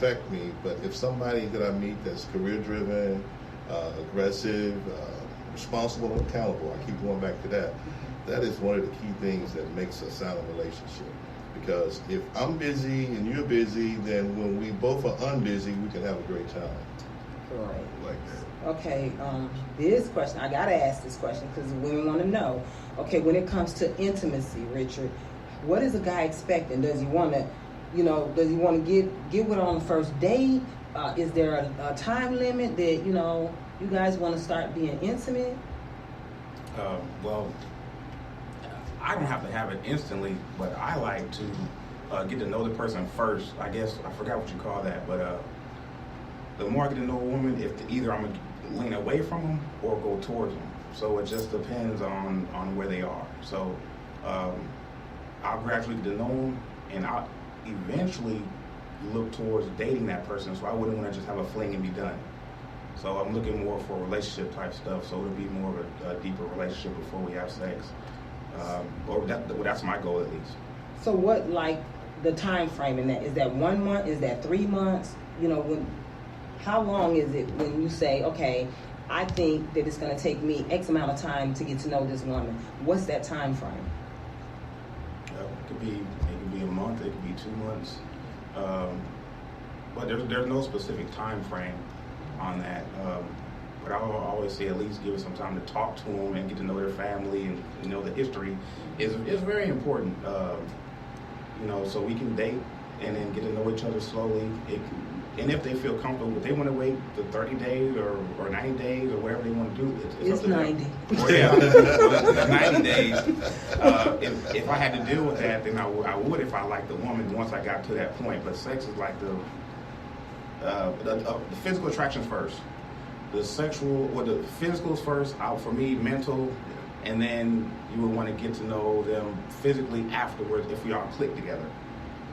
affect me. But if somebody that I meet that's career-driven, aggressive, responsible, and accountable, I keep going back to that. That is one of the key things that makes a sound relationship. Because if I'm busy and you're busy, then when we both are unbusy, we can have a great time. Right. Like that. Okay, this question, I gotta ask this question because women want to know. Okay, when it comes to intimacy, Richard, what is a guy expecting? Does he want to, does he want to get with her on the first date? Is there a time limit that, you guys want to start being intimate? Well, I don't have to have it instantly, but I like to get to know the person first. I guess I forgot what you call that, but the more I get to know a woman, either I'm gonna lean away from them or go towards them. So it just depends on where they are. So I'll gradually get to know them, and I'll eventually look towards dating that person. So I wouldn't want to just have a fling and be done. So I'm looking more for relationship type stuff. So it'll be more of a deeper relationship before we have sex. Or that's my goal at least. So what, like, the time frame in that? Is that 1 month? Is that 3 months? How long is it when you say, okay, I think that it's going to take me X amount of time to get to know this woman? What's that time frame? It could be a month. It could be 2 months. But there's no specific time frame on that. But I will always say at least give it some time to talk to them and get to know their family and the history is very important. So we can date and then get to know each other slowly. And if they feel comfortable, if they want to wait the 30 days or 90 days or whatever they want to do, it's up to 90. Oh, yeah, 90 days. If I had to deal with that, then I would if I liked the woman once I got to that point. But sex is like the physical attraction's first. The physical is first, out for me, mental, and then you would want to get to know them physically afterwards if we all click together.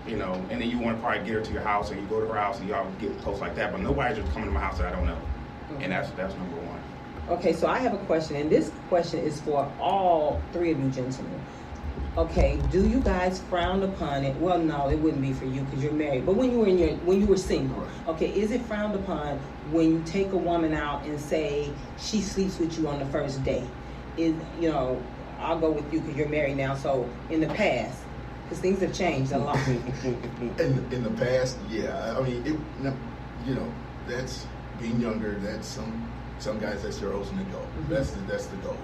And then you want to probably get her to your house, or you go to her house and y'all get close like that. But nobody's just coming to my house that I don't know. Mm-hmm. And that's number one. Okay, so I have a question, and this question is for all three of you gentlemen. Okay, do you guys frown upon it? Well, no, it wouldn't be for you because you're married. But when you were single, okay, is it frowned upon when you take a woman out and say she sleeps with you on the first date? I'll go with you because you're married now. So in the past, because things have changed a lot. in the past, yeah. I mean, that's being younger. That's some guys. That's their ultimate goal. Mm-hmm. That's the goal.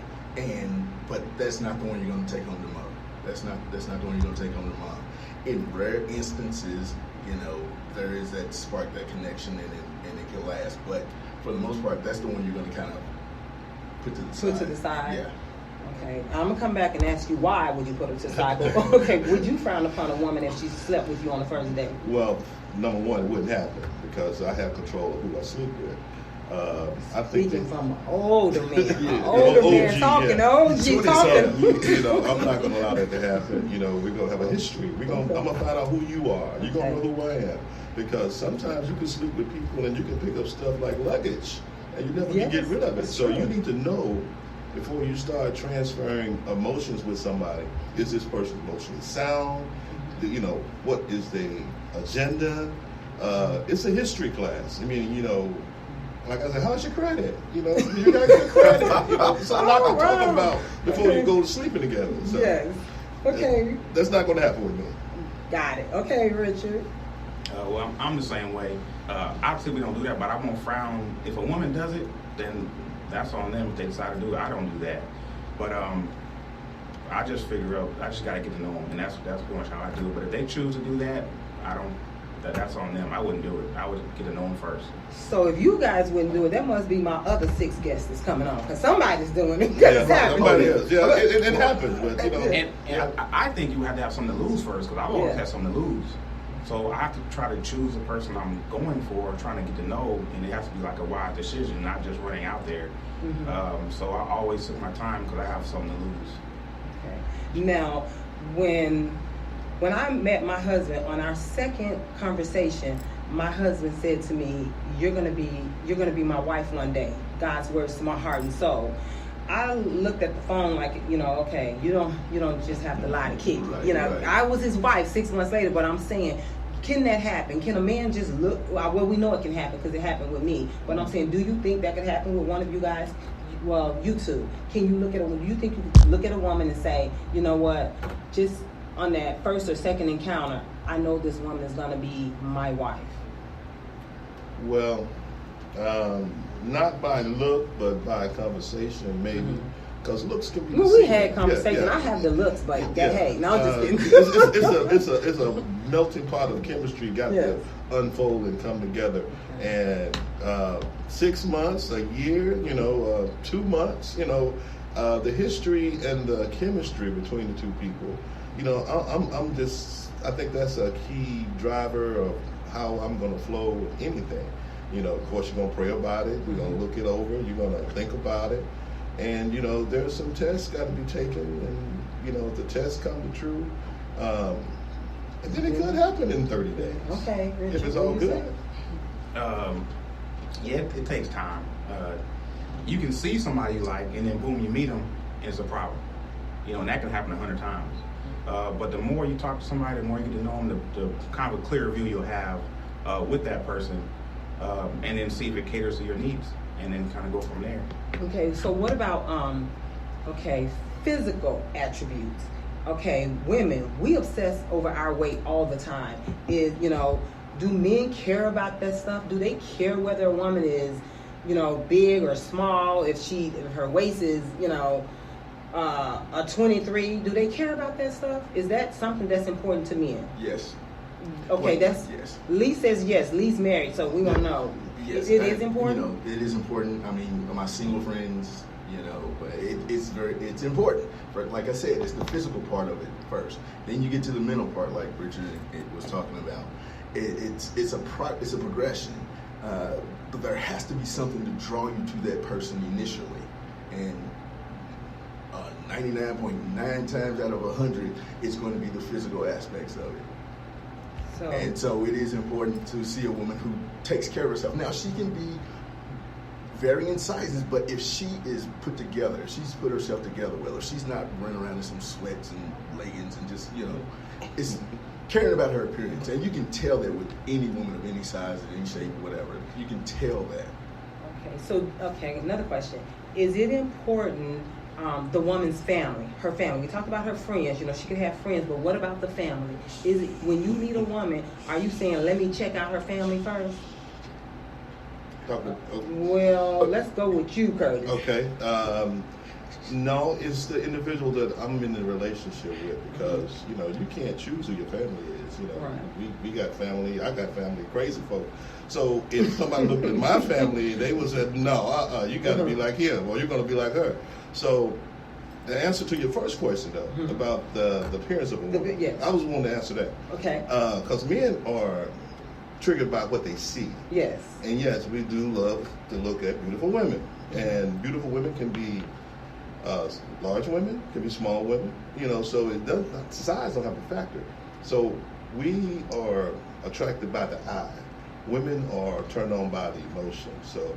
But that's not the one you're going to take home to mom. That's not the one you're going to take home to mom. In rare instances, there is that spark, that connection, and it can last. But for the most part, that's the one you're going to kind of put to the side. Put to the side. Yeah. Okay, I'm gonna come back and ask you why would you put her to the side. But, okay, would you frown upon a woman if she slept with you on the first date? Well, number one, it wouldn't happen because I have control of who I sleep with. I think Speaking from an older man, older man talking, OG talking. I'm not gonna allow that to happen. We're gonna have a history. I'm gonna find out who you are. You're gonna know who I am, because sometimes you can sleep with people and you can pick up stuff like luggage, and you never can get rid of it. So you need to know before you start transferring emotions with somebody. Is this person emotionally sound? What is the agenda? It's a history class. I mean, like I said, how's your credit? You got good credit. So a lot to talk about before you go to sleeping together. So yes. Okay. That's not going to happen with me. Got it. Okay, Richard. Well, I'm the same way. Obviously, we don't do that, but I won't frown. If a woman does it, then that's on them. If they decide to do it, I don't do that. But I just figure out, I just got to get to know them, and that's pretty much how I do it. But if they choose to do that, that's on them. I wouldn't do it. I would get to know them first. So if you guys wouldn't do it, that must be my other 6 guests that's coming on, because somebody's doing it. Somebody is. Yeah, it happens. But And I think you have to have something to lose first, because I've always had something to lose. So I have to try to choose the person I'm going for, trying to get to know, and it has to be like a wise decision, not just running out there. Mm-hmm. So I always took my time because I have something to lose. Okay. Now, when I met my husband on our second conversation, my husband said to me, "You're gonna be my wife one day." God's words to my heart and soul. I looked at the phone like, okay, you don't just have to lie to kick. Right. I was his wife 6 months later, but I'm saying, can that happen? Can a man just look? Well, we know it can happen because it happened with me. But I'm saying, do you think that could happen with one of you guys? Well, you two. Can you look at do you think you could look at a woman and say, you know what, just on that first or second encounter, I know this woman is going to be my wife? Well, not by look, but by conversation, maybe. Because looks can be. Well, we had conversation. Yeah. I have the looks, but hey, no, I'm just kidding. It's a melting pot of chemistry got to unfold and come together. And 6 months, a year, 2 months, the history and the chemistry between the two people. I think that's a key driver of how I'm going to flow with anything. Of course, you're going to pray about it. We're going to look it over. You're going to think about it. And, there's some tests got to be taken. And, if the tests come to true, and then it could happen in 30 days. Okay. Richard, if it's all good. It takes time. You can see somebody you like, and then boom, you meet them, and it's a problem. And that can happen 100 times. But the more you talk to somebody, the more you get to know them, the kind of a clearer view you'll have with that person, and then see if it caters to your needs, and then kind of go from there. Okay, so what about physical attributes? Okay, women, we obsess over our weight all the time. Do men care about that stuff? Do they care whether a woman is, big or small? If her waist is, a 23, do they care about that stuff? Is that something that's important to men? Yes. Okay, yes. Lee says yes. Lee's married, so we don't know. Yes, it is important. It is important. I mean, my single friends, but it's important. Like I said, it's the physical part of it first. Then you get to the mental part, like Richard was talking about. It's a progression, but there has to be something to draw you to that person initially, and 99.9 times out of 100, it's going to be the physical aspects of it. So it is important to see a woman who takes care of herself. Now, she can be varying sizes, but if she is put together, if she's put herself together well, if she's not running around in some sweats and leggings and just, it's caring about her appearance. And you can tell that with any woman of any size and any shape, whatever. You can tell that. Okay, another question. Is it important, the woman's family, her family? We talked about her friends, she could have friends, but what about the family? Is it, when you meet a woman, are you saying, let me check out her family first? Well, let's go with you, Curtis. Okay. No, it's the individual that I'm in the relationship with, because you can't choose who your family is. Right. We got family. I got family, crazy folk. So if somebody looked at my family, they would say, no, you got to be like him, or you're going to be like her. So the answer to your first question, though, about the appearance of a woman, yes. I was the one to answer that. Okay. Because men are triggered by what they see. Yes. And yes, we do love to look at beautiful women. And beautiful women can be large women, can be small women, so it doesn't, size don't have a factor. So we are attracted by the eye. Women are turned on by the emotion. So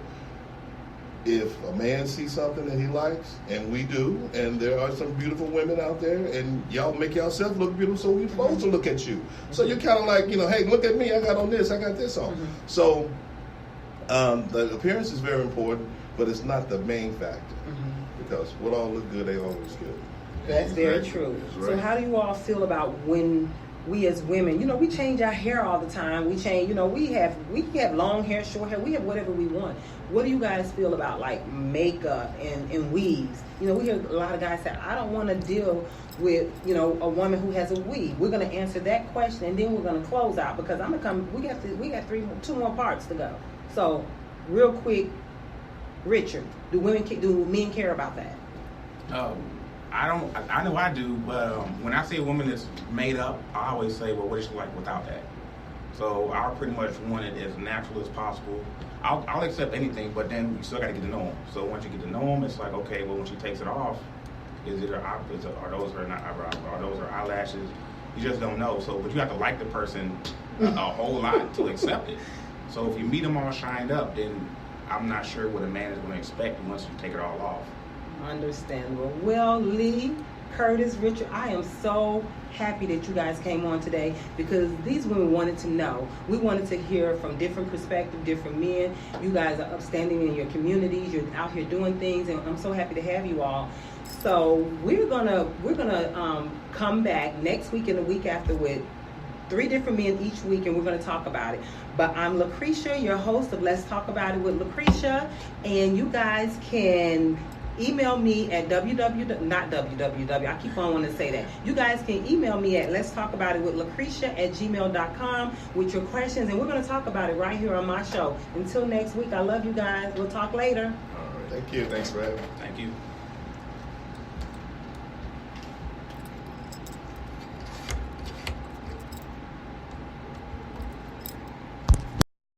if a man sees something that he likes, and we do, and there are some beautiful women out there, and y'all make yourself look beautiful, so we're supposed to look at you. So you're kind of like, hey, look at me, I got on this, I got this on. So the appearance is very important, but it's not the main factor. Because what all look good, they always good. That's very true. Right. So how do you all feel about when we as women, we change our hair all the time. We change, we have long hair, short hair, we have whatever we want. What do you guys feel about like makeup and weaves? We hear a lot of guys say, I don't want to deal with, a woman who has a weave. We're going to answer that question, and then we're going to close out, because we got two more parts to go. So real quick, Richard, do men care about that? I know I do, but when I see a woman that's made up, I always say, well, what is she like without that? So I pretty much want it as natural as possible. I'll accept anything, but then you still got to get to know them. So once you get to know them, it's like, okay, well, when she takes it off, are those her eyebrows? Are those her eyelashes? You just don't know. So, but you have to like the person a whole lot to accept it. So if you meet them all shined up, then I'm not sure what a man is going to expect once you take it all off. Understandable. Well, Lee, Curtis, Richard, I am so happy that you guys came on today because these women wanted to know. We wanted to hear from different perspectives, different men. You guys are upstanding in your communities. You're out here doing things, and I'm so happy to have you all. So we're gonna come back next week and the week after with 3 different men each week, and we're going to talk about it. But I'm Lucretia, your host of Let's Talk About It with Lucretia, and you guys can email me at I keep on wanting to say that. You guys can email me at Let's Talk About It with Lucretia@gmail.com with your questions, and we're going to talk about it right here on my show. Until next week, I love you guys. We'll talk later. All right. Thank you. Thanks for having me. Thank you.